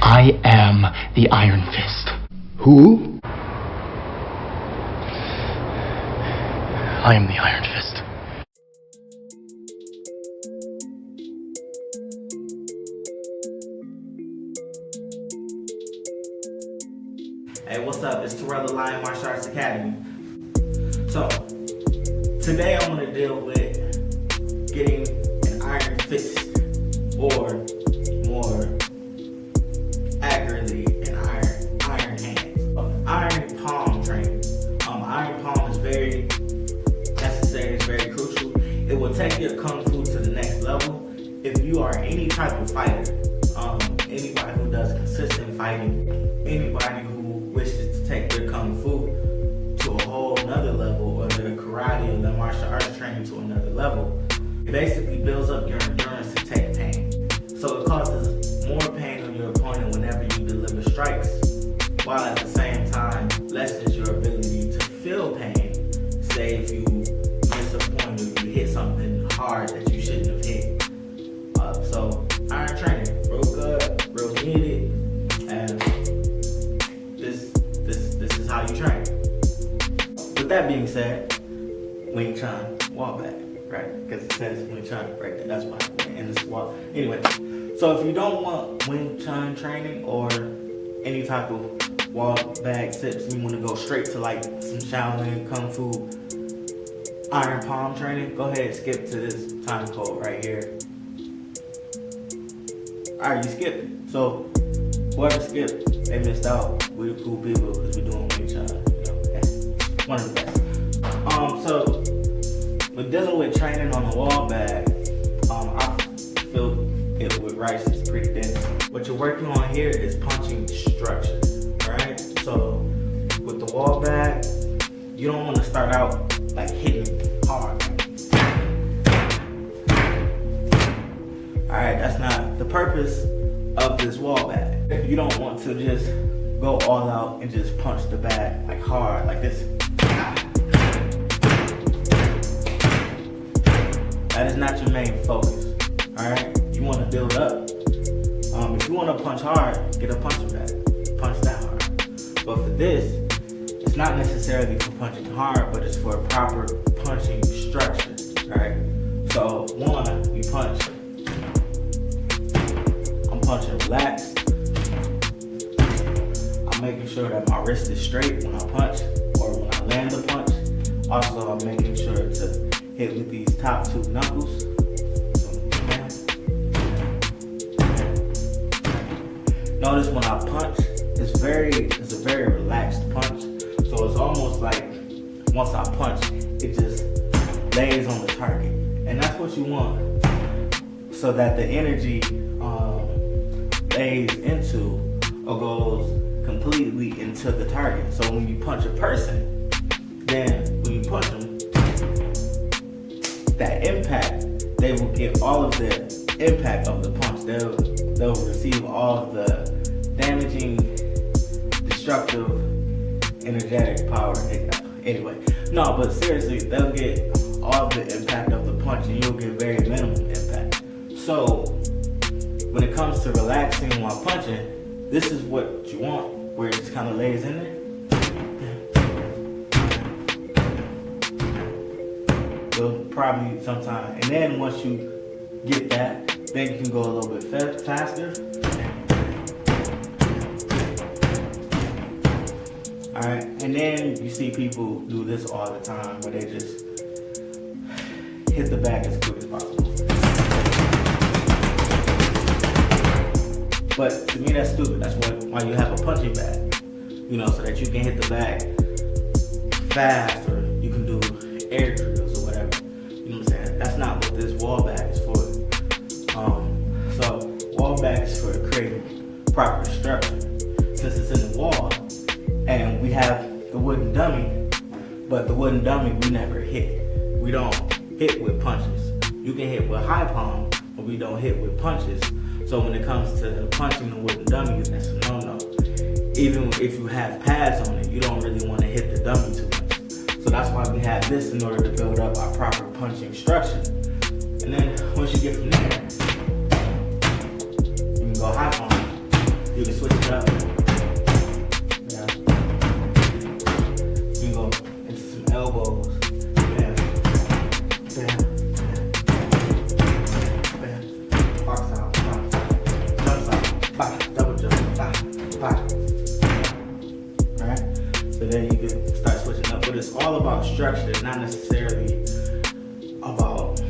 I am the Iron Fist. Who? I am the Iron Fist. Hey, what's up? It's Terrell, the Lion Martial Arts Academy. So, today I'm going to deal with getting an iron fist, or more accurately, an iron hand. Iron palm training. Iron palm is very necessary, it's very crucial. It will take your kung fu to the next level. If you are any type of fighter, anybody who does consistent fighting, anybody who wishes to take their kung fu to a whole nother level, or their karate or their martial arts training to another level, it basically builds up your endurance to take pain. So it causes more pain on your opponent whenever you deliver strikes, while at the same time lessens your ability to feel pain. Say if you miss a point or you hit something hard that you shouldn't have hit. So iron training, real good, real needed, and this is how you train. With that being said, Wing Chun, wall back, right? Because it says Wing Chun right there. That's why I'm in this wall. Anyway, so if you don't want Wing Chun training or any type of wall bag tips, you want to go straight to like some Shaolin Kung Fu iron palm training, go ahead and skip to this time code right here. Alright, you skipped it. So whoever skipped, they missed out. We're cool people because we're doing Wing Chun. One of the best. So with dealing with training on the wall bag, I feel it with rice is pretty dense. What you're working on here is punching structure. Alright? So with the wall bag, you don't want to start out like hitting hard. Alright, that's not the purpose of this wall bag. You don't want to just go all out and just punch the bag like hard, like this. That is not your main focus. Alright? You want to build up. If you want to punch hard, get a punching bag. Punch that hard. But for this, it's not necessarily for punching hard, but it's for proper punching structure. Alright? So one, you punch. I'm punching relaxed. I'm making sure that my wrist is straight when I punch or when I land the punch. Also, I'm making sure to hit with these top two knuckles. Notice when I punch, it's a very relaxed punch. So it's almost like once I punch, it just lays on the target. And that's what you want, so that the energy lays into or goes completely into the target. So when you punch a person, then when you punch them, that impact, they will get all of the impact of the punch. They'll receive all of the damaging, destructive, energetic power. Anyway, no, but seriously, they'll get all of the impact of the punch and you'll get very minimal impact. So when it comes to relaxing while punching, this is what you want, where it just kind of lays in there. You'll probably sometime, and then once you get that, then you can go a little bit faster. Alright, and then you see people do this all the time, where they just hit the bag as quick as possible. But to me, that's stupid. That's why you have a punching bag, you know, so that you can hit the bag fast, or you can do air drills or whatever. You know what I'm saying? That's not what this wall bag is for. So wall bag is for creating proper structure. Since it's in the wall, and we have the wooden dummy, but the wooden dummy we never hit. We don't hit with punches. You can hit with high palm, but we don't hit with punches. So when it comes to punching the wooden dummy, that's a no-no. Even if you have pads on it, you don't really want to hit the dummy too much. So that's why we have this, in order to build up our proper punching structure. And then once you get from there, you can go high palm. You can switch it up. Yeah. You can go into some elbows. Bam. Bam. Bam. Box out. Jumps out. Bah. Double jump. Bah. Bah. Alright? So then you can start switching up. But it's all about structure, not necessarily about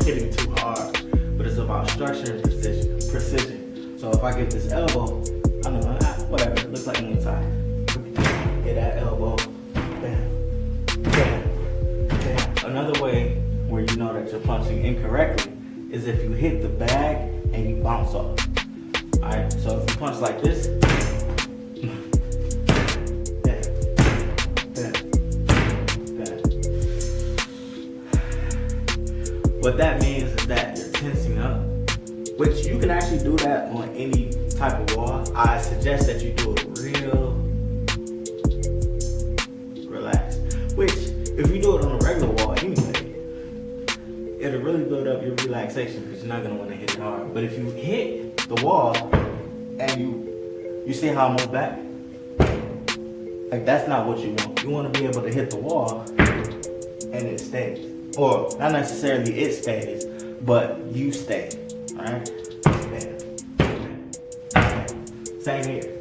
hitting too hard. But it's about structure and precision. So if I get this elbow, I know, whatever, it looks like Muay Thai. Get that elbow, bam, bam, bam. Another way where you know that you're punching incorrectly is if you hit the bag and you bounce off. Alright, so if you punch like this, bam, bam, bam. What that means is that you're tensing up, which you can actually do that on any type of wall. I suggest that you do it real relaxed. Which, if you do it on a regular wall anyway, it'll really build up your relaxation because you're not gonna want to hit it hard. But if you hit the wall and you see how I move back, like that's not what you want. You want to be able to hit the wall and it stays. Or not necessarily it stays, but you stay. Alright? Same here.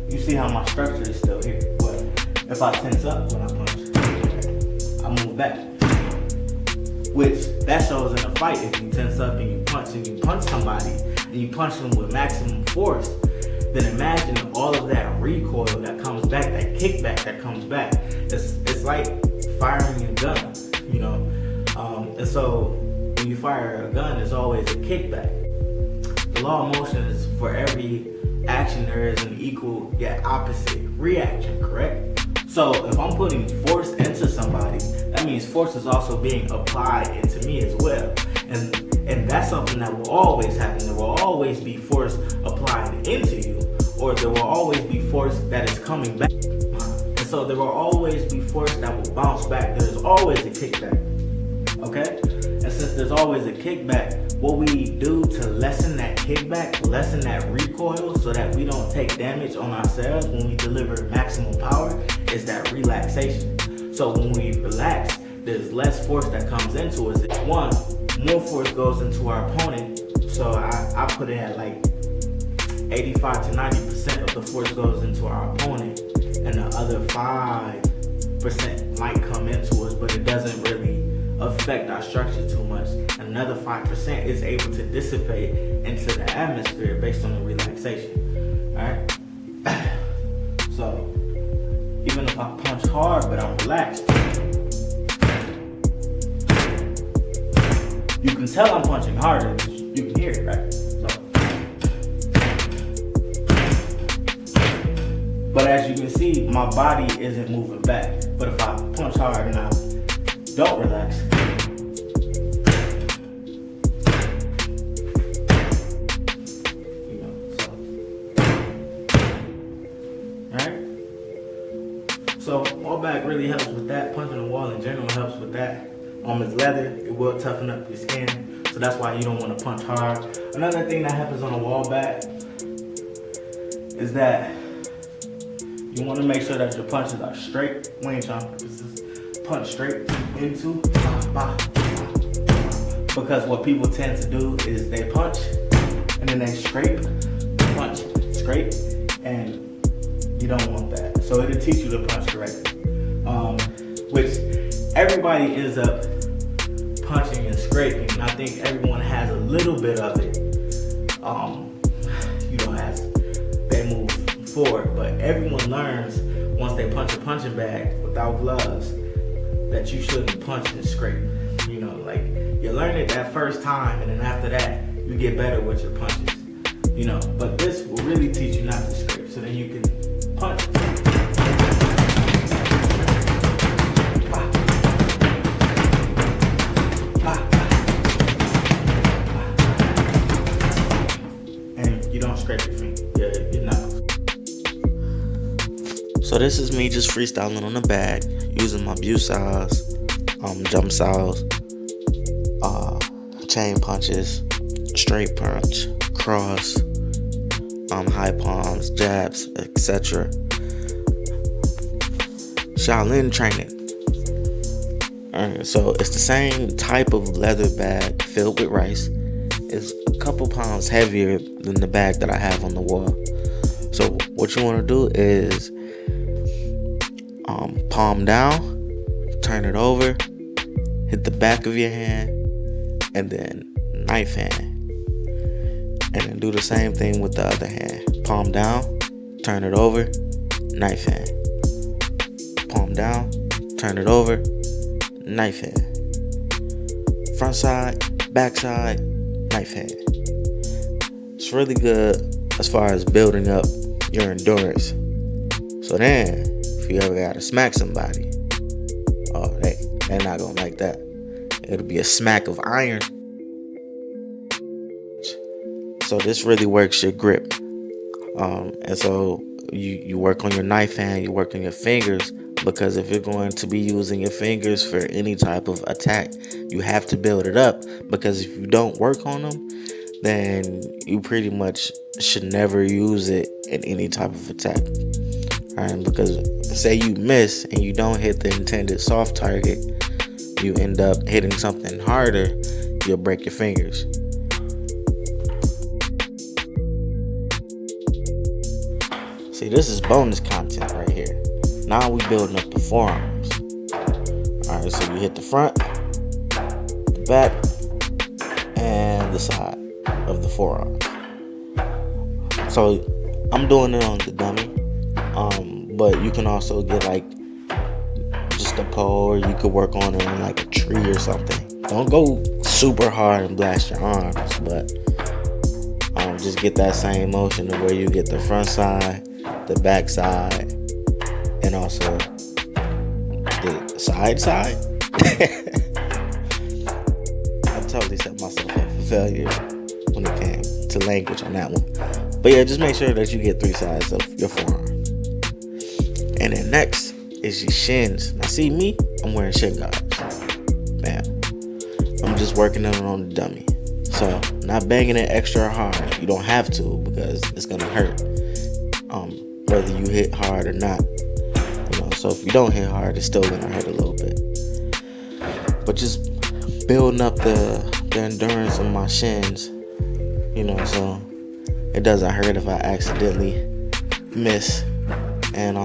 You see how my structure is still here, but if I tense up when I punch, I move back. Which that shows in a fight. If you tense up and you punch somebody and you punch them with maximum force, then imagine all of that recoil that comes back, that kickback that comes back. It's like firing a gun, you know. And so when you fire a gun, there's always a kickback. The law of motion is for every action there is an equal yet opposite reaction, correct? So if I'm putting force into somebody, that means force is also being applied into me as well. And that's something that will always happen. There will always be force applied into you, or there will always be force that is coming back. And so there will always be force that will bounce back. There's always a kickback. Okay? And since there's always a kickback, what we do to lessen that kickback, lessen that recoil so that we don't take damage on ourselves when we deliver maximum power is that relaxation. So when we relax, there's less force that comes into us. One, more force goes into our opponent. So I put it at like 85 to 90% of the force goes into our opponent, and the other 5% might come into us, but it doesn't really affect our structure too much. Another 5% is able to dissipate into the atmosphere based on the relaxation. Alright? So, even if I punch hard but I'm relaxed, you can tell I'm punching harder. You can hear it, right? But as you can see, my body isn't moving back. But if I punch hard and I don't relax, you know, so. Alright? So, wall back really helps with that. Punching the wall in general helps with that. It's leather, it will toughen up your skin. So that's why you don't want to punch hard. Another thing that happens on a wall back is that you want to make sure that your punches are straight. Wing Chun purposes. Punch straight into, because what people tend to do is they punch and then they scrape, punch, scrape, and you don't want that. So it'll teach you to punch correctly. Which everybody ends up punching and scraping, and I think everyone has a little bit of it. You know, as they move forward, but everyone learns once they punch a punching bag without gloves that you shouldn't punch and scrape. You know, like you learn it that first time, and then after that you get better with your punches. You know, but this will really teach you not to scrape, so then you can punch. And you don't scrape your finger, your knuckles. So this is me just freestyling on the bag, using my view styles, jump styles, chain punches, straight punch, cross, high palms, jabs, etc. Shaolin training. Alright, so it's the same type of leather bag filled with rice. It's a couple pounds heavier than the bag that I have on the wall. So what you want to do is palm down, turn it over, hit the back of your hand, and then knife hand. And then do the same thing with the other hand. Palm down, turn it over, knife hand. Palm down, turn it over, knife hand. Front side, back side, knife hand. It's really good as far as building up your endurance. So then, if you ever gotta smack somebody, oh, they're not gonna like that. It'll be a smack of iron. So this really works your grip. And so you work on your knife hand, you work on your fingers, because if you're going to be using your fingers for any type of attack, you have to build it up, because if you don't work on them, then you pretty much should never use it in any type of attack. Alright, because say you miss and you don't hit the intended soft target, you end up hitting something harder, you'll break your fingers. See, this is bonus content right here. Now we building up the forearms. Alright, so you hit the front, the back, and the side of the forearm. So I'm doing it on the dummy. But you can also get like just a pole, or you could work on it on like a tree or something. Don't go super hard and blast your arms, but just get that same motion of where you get the front side, the back side, and also the side. I totally set myself up for failure when it came to language on that one. But yeah, just make sure that you get 3 sides of your forearm. And then next is your shins. Now see me, I'm wearing shin guards. Bam. I'm just working on the dummy. So not banging it extra hard. You don't have to, because it's gonna hurt. Whether you hit hard or not. So if you don't hit hard, it's still gonna hurt a little bit. But just building up the endurance of my shins. So it doesn't hurt if I accidentally miss and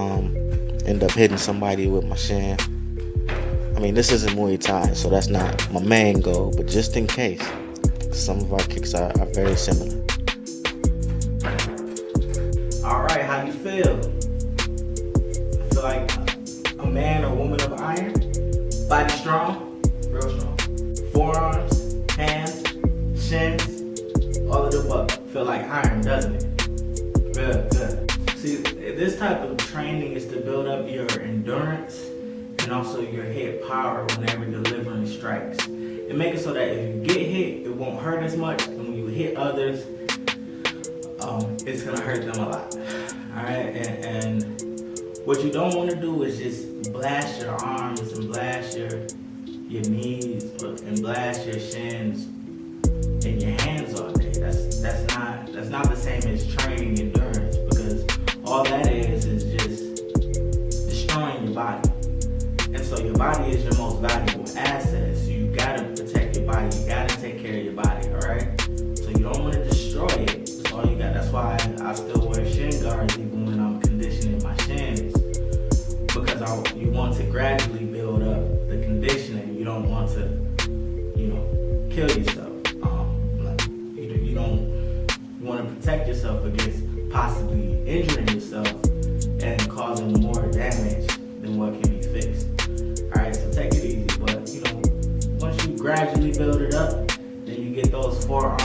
end up hitting somebody with my shin. I mean, this isn't Muay Thai, so that's not my main goal, but just in case, some of our kicks are very similar. Alright, how you feel? I feel like a man or woman of iron. Body strong, real strong. Forearms, hands, shins, all of the above. Feel like iron, doesn't it? Good. See, this type of training is to build up your endurance and also your hit power whenever delivering strikes. It makes it so that if you get hit, it won't hurt as much, and when you hit others, it's gonna hurt them a lot. Alright, and what you don't want to do is just blast your arms and blast your knees and blast your shins and your hands all day. That's not the same as training endurance, because all that is just destroying your body. And so your body is your most valuable asset. So you gotta protect your body. You gotta take care of your body, alright? So you don't want to destroy it. That's all you got. That's why I still wear shin guards even when I'm conditioning my shins. Because you want to gradually build up the conditioning. You don't want to, kill yourself. You want to protect yourself against possibly injuring yourself and causing more damage than what can be fixed. Alright, so take it easy. But once you gradually build it up, then you get those forearms